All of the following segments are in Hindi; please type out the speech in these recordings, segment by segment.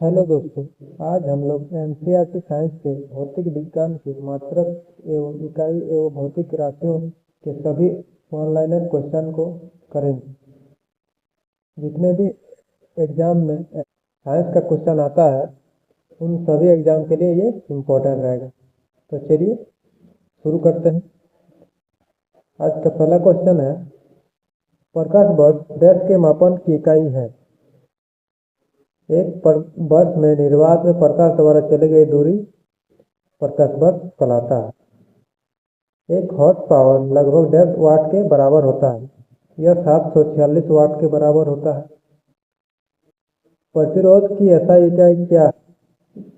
हेलो दोस्तों। आज हम लोग एनसीईआरटी साइंस के भौतिक विज्ञान की मात्रक एवं इकाई एवं भौतिक राशियों के सभी ऑनलाइन क्वेश्चन को करेंगे। जितने भी एग्जाम में साइंस का क्वेश्चन आता है उन सभी एग्जाम के लिए ये इम्पोर्टेंट रहेगा। तो चलिए शुरू करते हैं। आज का पहला क्वेश्चन है, प्रकाश वर्ष डैश के मापन की इकाई है। एक वर्ष में निर्वात में प्रकाश द्वारा चली गई दूरी प्रकाश वर्ष कहलाता है। एक हॉर्स पावर लगभग 1.5 वाट के बराबर होता है। यह 746 वाट के बराबर होता है। प्रतिरोध की एसआई इकाई क्या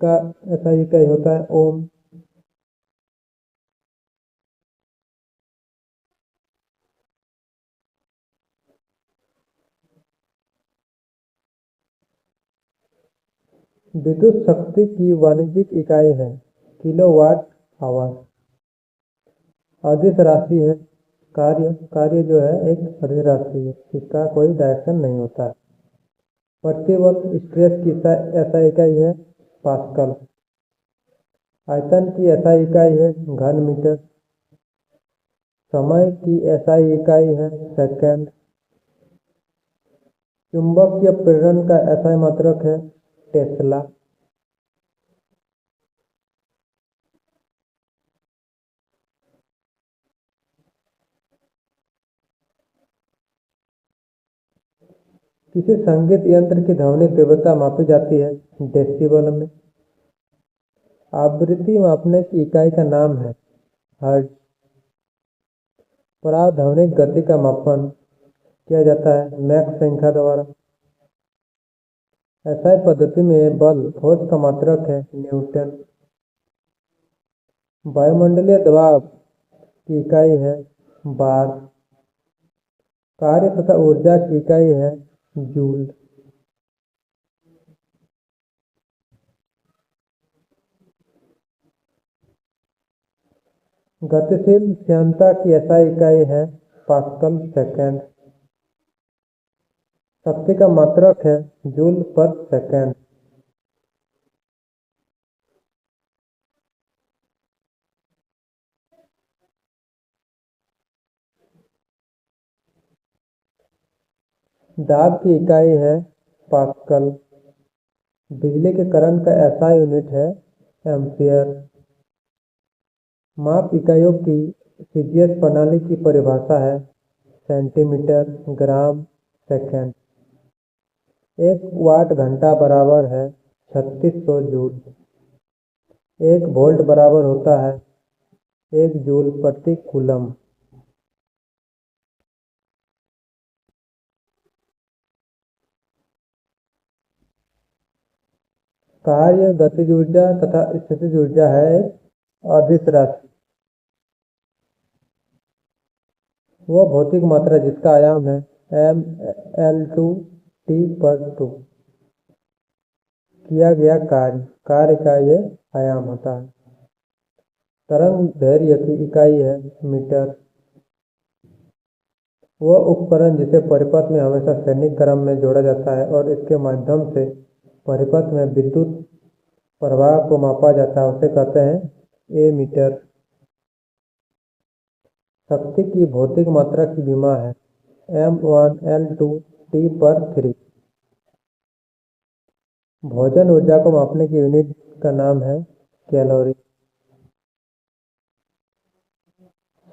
का एसआई इकाई होता है? ओम। विद्युत शक्ति की वाणिज्यिक इकाई है किलोवाट आवर। अदिश राशि है। कार्य जो है एक अदिश राशि है, इसका कोई डायरेक्शन नहीं होता है। प्रतिबल स्ट्रेस की एसआई इकाई है पास्कल। आयतन की एसआई इकाई है घन मीटर। समय की एसआई इकाई है सेकंड। चुंबकीय प्रेरण का एसआई मात्रक है टेस्ला। किसी संगीत यंत्र की ध्वनि तीव्रता मापी जाती है डेसिबल में। आवृत्ति मापने की इकाई का नाम है हर्ट्ज। पराध्वनिक गति का मापन किया जाता है मैक संख्या द्वारा। एसआई पद्धति में बल फोर्स का मात्रक है न्यूटन। वायुमंडलीय दबाव की इकाई है बार। कार्य तथा ऊर्जा की इकाई है जूल। गतिशील श्यानता की एसआई इकाई है पास्कल सेकंड। शक्ति का मात्रक है जूल पर सेकंड। दाब की इकाई है पास्कल। बिजली के करंट का एसआई यूनिट है एम्पियर। माप इकाइयों की सीजीएस प्रणाली की परिभाषा है सेंटीमीटर ग्राम सेकंड। 1 वाट घंटा बराबर है 3600 जूल। 1 वोल्ट बराबर होता है 1 जूल प्रति कूलम। कार्य गतिज ऊर्जा तथा स्थितिज ऊर्जा है एक अदिश राशि। वह भौतिक मात्रा जिसका आयाम है mL/T/2। किया गया कार्य का ये आयाम होता है। तरंग दैर्घ्य की इकाई है मीटर। वह उपकरण जिसे परिपथ में हमेशा सैनिक क्रम में जोड़ा जाता है और इसके माध्यम से परिपथ में विद्युत प्रवाह को मापा जाता है उसे कहते हैं एमीटर। शक्ति की भौतिक मात्रा की विमा है m1L/T/3। भोजन ऊर्जा को मापने की यूनिट का नाम है कैलोरी।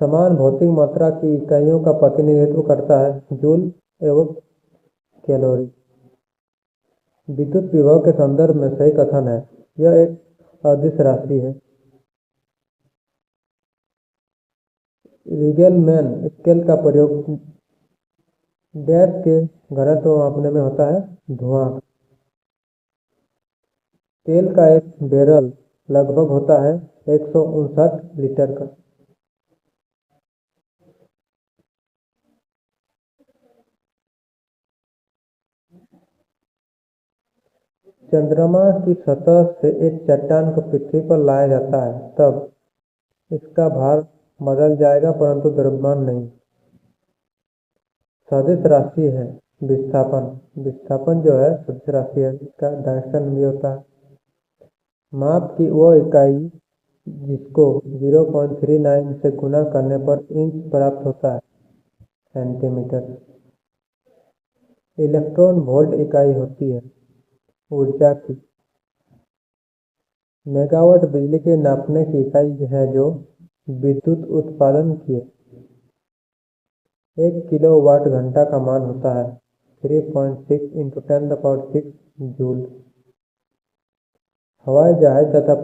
समान भौतिक मात्रा की इकाइयों का प्रतिनिधित्व करता है जूल एवं कैलोरी। विद्युत विभव के संदर्भ में सही कथन है यह एक अदिश राशि है। रीगेल-मैन स्केल का प्रयोग डैश के घनत्व मापने में होता है धुआं। तेल का एक बैरल लगभग होता है 159 लीटर का। चंद्रमा की सतह से एक चट्टान को पृथ्वी पर लाया जाता है तब इसका भार बदल जाएगा परंतु द्रव्यमान नहीं। सदिश राशि है विस्थापन विस्थापन जो है सदिश राशि है, इसका डायरेक्शन भी होता है। माप की वो इकाई जिसको 0.39 से गुणा करने पर इंच प्राप्त होता है, सेंटीमीटर। इलेक्ट्रॉन वोल्ट इकाई होती है ऊर्जा की। मेगावाट बिजली के नापने की इकाई है जो विद्युत उत्पादन की है। 1 किलोवाट घंटा का मान होता है 3.6 × 10⁶ जूल। हवाई जहाज तथा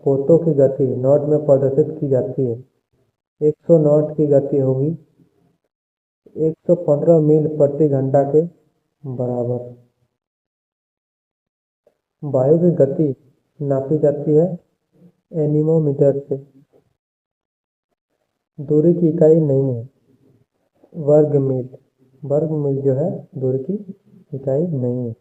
पोतों की गति नॉट में प्रदर्शित की जाती है। 100 नॉट की गति होगी 115 मील प्रति घंटा के बराबर। वायु की गति नापी जाती है एनीमोमीटर से। दूरी की इकाई नहीं है वर्ग मील। वर्ग मील जो है दूरी की इकाई नहीं है।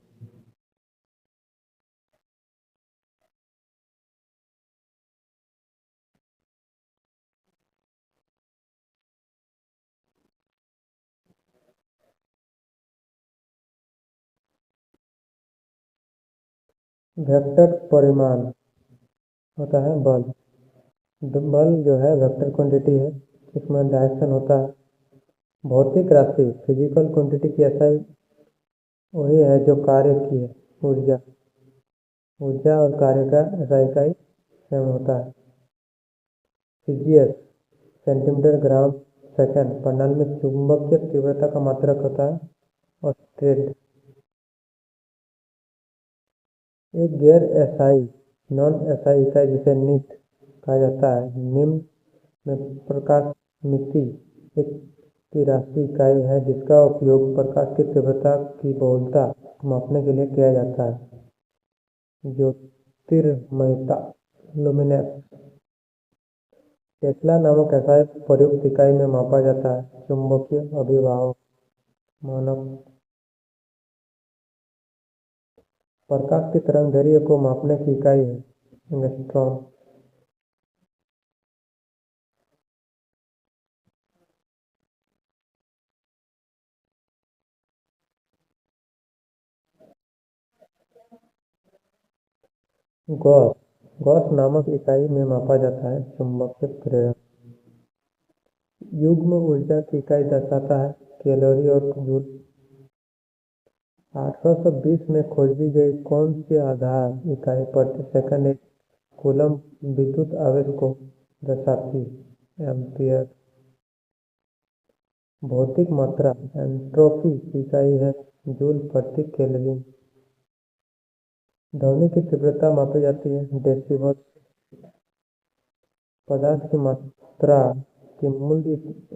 वेक्टर परिमाण होता है बल। बल जो है वेक्टर क्वांटिटी है, इसमें डायरेक्शन होता है। भौतिक राशि फिजिकल क्वांटिटी की एसआई वही है जो कार्य की है ऊर्जा। ऊर्जा और कार्य का एसआई इकाई सेम होता है। सीजीएस सेंटीमीटर ग्राम सेकंड प्रणाली में चुंबकीय तीव्रता का मात्रक होता है और स्ट्रेट। एक गैर एसआई नॉन एसआई इकाई जिसे नीट कहा जाता है निम्न में प्रकाश मिति एक की राशि इकाई है जिसका उपयोग प्रकाश की तीव्रता की बहुलता मापने के लिए किया जाता है। ज्योतिर्मयता लुमिनेंस टेस्ला नामक एसआई प्रयुक्त इकाई में मापा जाता है चुंबकीय अभिभाव मानक। प्रकाश की तरंग दैर्ध्य को मापने की इकाई है एंगस्ट्रॉम। गॉस गॉस नामक इकाई में मापा जाता है चुंबकीय प्रेरण। युग्म ऊर्जा की इकाई दर्शाता है कैलोरी और जूल। 1820 में खोजी गई कौन सी आधार इकाई प्रति सेकंड एक कूलम्ब विद्युत आवेश को दर्शाती है, एम्पियर। भौतिक मात्रा एंट्रोपी की इकाई है जूल प्रति केल्विन। ध्वनि की तीव्रता मापी जाती है डेसिबल। पदार्थ की मात्रा की मूल्य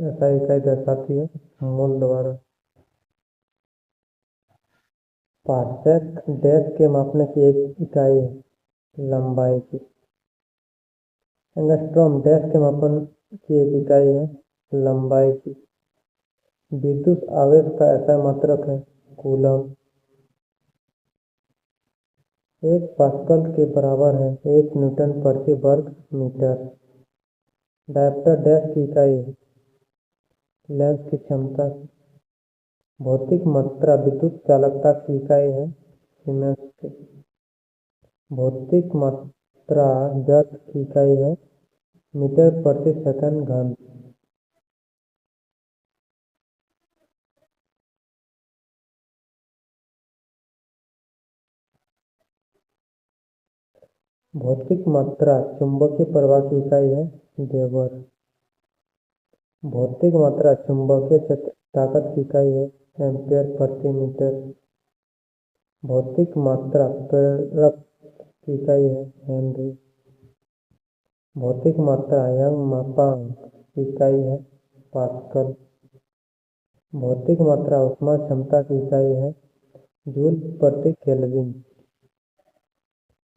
ऐसा इकाई दर्शाती है मोल द्वारा। पार्सेक डैश के मापने की एक इकाई है लंबाई की। एंगस्ट्रॉम डैश के मापन की एक इकाई है लंबाई की। विद्युत आवेश का ऐसा मात्रक है कूलम। 1 पास्कल के बराबर है 1 न्यूटन प्रति वर्ग मीटर। डायप्टर डैश की इकाई है लेंस की क्षमता। भौतिक मात्रा विद्युत चालकता की इकाई है सीमेंस। भौतिक मात्रा जड़ की इकाई है मीटर प्रति सेकंड घन। भौतिक मात्रा चुंबकीय प्रवाह की इकाई है वेबर। भौतिक मात्रा चुंबकीय क्षेत्र ताकत की इकाई है एम्पियर प्रति मीटर। भौतिक मात्रा प्रेरक की इकाई है हेनरी। भौतिक मात्रा यंग मापांक की इकाई है पास्कल। भौतिक मात्रा ऊष्मा क्षमता की इकाई है जूल प्रति केल्विन।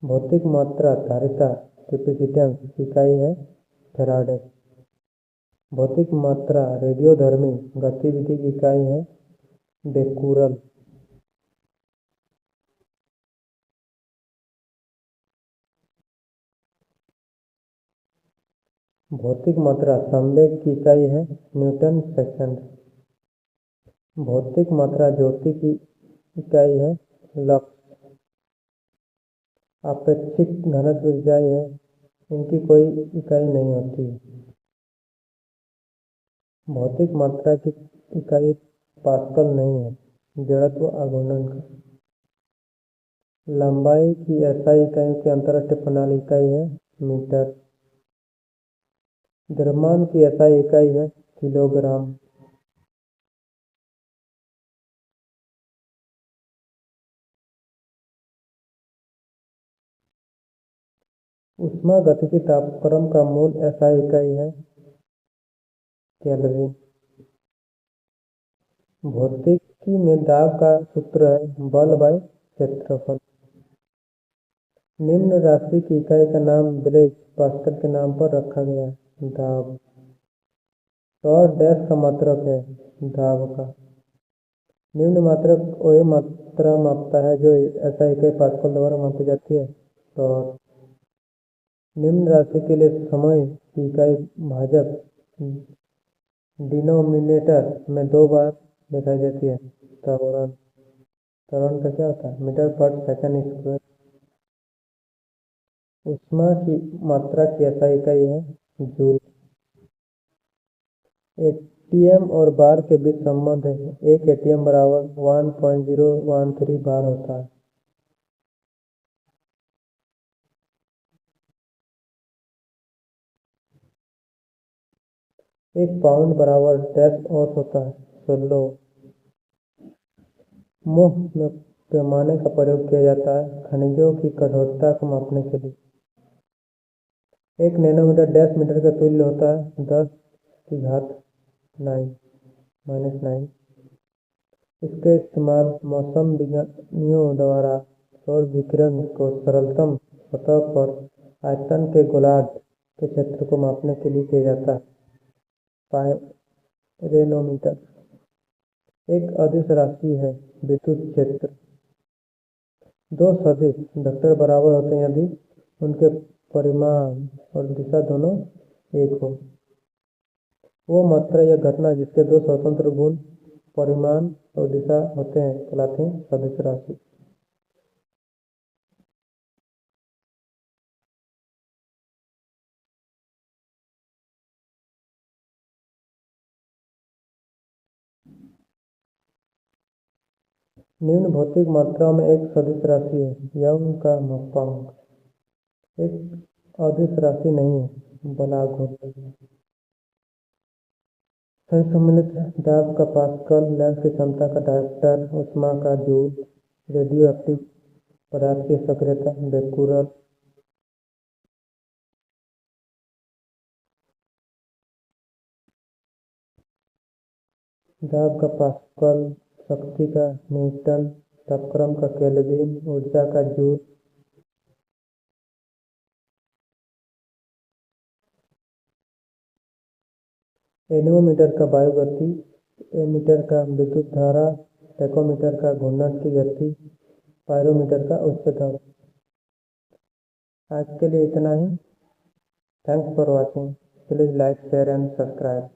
भौतिक मात्रा धारिता कैपेसिटेंस की इकाई है फैराडे। भौतिक मात्रा रेडियोधर्मी गतिविधि की इकाई है बेकुरल। भौतिक मात्रा संवेग की इकाई है न्यूटन सेकंड। भौतिक मात्रा ज्योति की इकाई है लक्स। अपेक्षित घनत्व इकाई है, इनकी कोई इकाई नहीं होती। भौतिक मात्रा की इकाई पास्कल नहीं है, जड़त्व आघूर्णन का। लंबाई की SI इकाइयों की अंतरराष्ट्रीय प्रणाली इकाई है मीटर। द्रव्यमान की SI इकाई है किलोग्राम। ऊष्मागतिकी तापक्रम का मूल SI इकाई है केल्विन। भौतिकी में दाब का सूत्र है बल बाय क्षेत्रफल। निम्न राशि की इकाई का नाम ब्लेज पास्कल के नाम पर रखा गया है। दाब और डैश का मात्रक है दाब का। निम्न मात्रक वही मात्रा मापता है जो SI इकाई पास्कल द्वारा मापी जाती है। तो निम्न राशि के लिए समय की इकाई भाजक डिनोमिनेटर में 2 बार दिखाई देती है। त्वरण त्वरण का क्या होता है मीटर पर सेकंड स्क्वायर। ऊष्मा की मात्रा की SI इकाई है जूल। एटीएम और बार के बीच संबंध है, एक एटीएम बराबर 1.013 बार होता है। एक पाउंड बराबर डैश औंस होता है 16। मोह में पैमाने का प्रयोग किया जाता है खनिजों की कठोरता को मापने के लिए। एक नैनोमीटर डैश मीटर का तुल्य होता है 10⁻⁹ इसके इस्तेमाल मौसम विज्ञानियों द्वारा सौर विकिरण को सरलतम सतह पर आयतन के गोलार्ध के क्षेत्र को मापने के लिए किया जाता है। पायरेनोमीटर एक अदिश राशि है विद्युत क्षेत्र। दो सदिश वेक्टर बराबर होते हैं यदि उनके परिमाण और दिशा दोनों एक हो। वो मात्रा या घटना जिसके दो स्वतंत्र गुण परिमाण और दिशा होते हैं कहलाते हैं सदिश राशि। निम्न भौतिक मात्राओं में एक सदिश राशि है यंग का मापांक। एक अदिश राशि नहीं है बलाघूर्ण। सही सम्मिलित दाब का पास्कल, लेंस की क्षमता का डायप्टर, ऊष्मा का जूल, रेडियो एक्टिव पदार्थ की सक्रियता बेकुरल। दाब का पास्कल, शक्ति का न्यूटन, तापक्रम का केल्विन, ऊर्जा का जूल। एनीमोमीटर का वायु गति, एमीटर का विद्युत धारा, टेकोमीटर का घूर्णन की गति, पायरोमीटर का उच्च दाब। आज के लिए इतना ही। Thanks for watching. Please like share and subscribe.